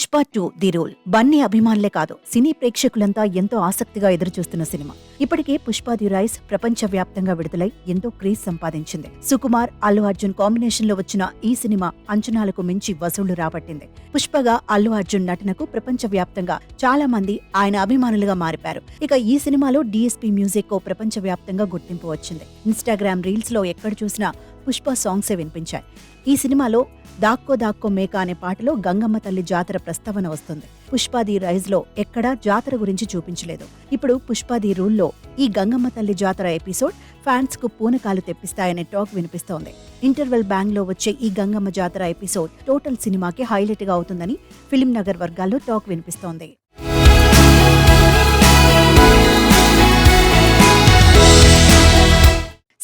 Pushpa 2 the rule Bunny అభిమానులే కాదు సినీ ప్రేక్షకులంతా ఎంతో ఆసక్తిగా ఎదురుచూస్తున్న సినిమా. ఇప్పటికే పుష్ప ది రైస్ ప్రపంచవ్యాప్తంగా విడుదలై ఎంతో క్రేజ్ సంపాదించింది. సుకుమార్, అల్లు అర్జున్ కాంబినేషన్ లో వచ్చిన ఈ సినిమా అంచనాలకు మించి వసూళ్లు రాబట్టింది. పుష్పగా అల్లు అర్జున్ నటనకు ప్రపంచవ్యాప్తంగా చాలా మంది ఆయన అభిమానులుగా మారిపారు. ఇక ఈ సినిమాలో డిఎస్పీ మ్యూజిక్ కు ప్రపంచవ్యాప్తంగా గుర్తింపు వచ్చింది. ఇన్స్టాగ్రామ్ రీల్స్ లో ఎక్కడ చూసినా పుష్ప సాంగ్సే వినిపించాయి. ఈ సినిమాలో దాక్కో దాక్కో మేక అనే పాటలో గంగమ్మ తల్లి జాతర ప్రస్తావన వస్తుంది. పుష్ప ది రైజ్ లో ఎక్కడా జాతర గురించి చూపించలేదు. ఇప్పుడు పుష్ప ది రూల్ లో ఈ గంగమ్మ తల్లి జాతర ఎపిసోడ్ ఫ్యాన్స్ కు పూనకాలు తెప్పిస్తాయనే టాక్ వినిపిస్తోంది. ఇంటర్వెల్ బ్యాంగ్ లో వచ్చే ఈ గంగమ్మ జాతర ఎపిసోడ్ టోటల్ సినిమాకి హైలైట్ గా అవుతుందని ఫిల్మ్ నగర్ వర్గాల్లో టాక్ వినిపిస్తోంది.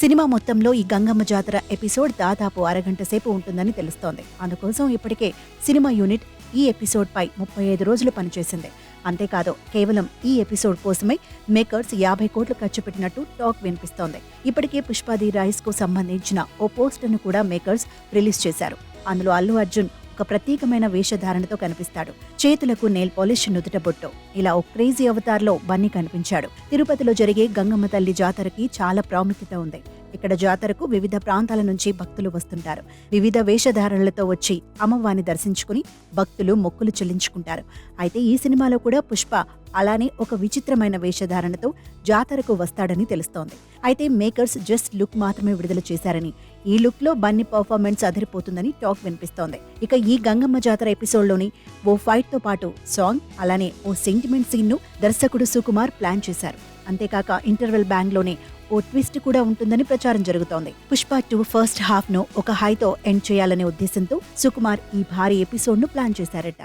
సినిమా మొత్తంలో ఈ గంగమ్మ జాతర ఎపిసోడ్ దాదాపు అరగంట సేపు ఉంటుందని తెలుస్తోంది. అందుకోసం ఇప్పటికే సినిమా యూనిట్ ఈ ఎపిసోడ్ పై 35 రోజులు పనిచేసింది. అంతేకాదు, కేవలం ఈ ఎపిసోడ్ కోసమే మేకర్స్ 50 కోట్లు ఖర్చు పెట్టినట్టు టాక్ వినిపిస్తోంది. ఇప్పటికే పుష్ప ది రైస్ కు సంబంధించిన ఓ పోస్టర్ ను కూడా మేకర్స్ రిలీజ్ చేశారు. అందులో అల్లు అర్జున్ ఒక ప్రత్యేకమైన వేషధారణతో కనిపిస్తాడు. చేతులకు నెయిల్ పాలిష్, నుదుట బొట్టు, ఇలా ఓ క్రేజీ అవతార్లో బన్నీ కనిపించాడు. తిరుపతిలో జరిగే గంగమ్మ తల్లి జాతరకి చాలా ప్రాముఖ్యత ఉంది. ఇక్కడ జాతరకు వివిధ ప్రాంతాల నుంచి భక్తులు వస్తుంటారు. వివిధ వేషధారణలతో వచ్చి అమ్మవారిని దర్శించుకుని భక్తులు మొక్కులు చెల్లించుకుంటారు. అయితే ఈ సినిమాలో కూడా పుష్ప అలానే ఒక విచిత్రమైన వేషధారణతో జాతరకు వస్తాడని తెలుస్తోంది. అయితే మేకర్స్ జస్ట్ లుక్ మాత్రమే విడుదల చేశారని, ఈ లుక్ లో బన్నీ పర్ఫార్మెన్స్ అదిరిపోతుందని టాక్ వినిపిస్తోంది. ఇక ఈ గంగమ్మ జాతర ఎపిసోడ్లోని ఓ ఫైట్ తో పాటు సాంగ్, అలానే ఓ సెంటిమెంట్ సీన్ ను దర్శకుడు సుకుమార్ ప్లాన్ చేశారు. అంతేకాక ఇంటర్వెల్ బ్యాంగ్ లోనే ఓ ట్విస్ట్ కూడా ఉంటుందని ప్రచారం జరుగుతోంది. పుష్ప 2 ఫస్ట్ హాఫ్ ను ఒక హైతో ఎండ్ చేయాలనే ఉద్దేశంతో సుకుమార్ ఈ భారీ ఎపిసోడ్ ను ప్లాన్ చేశారట.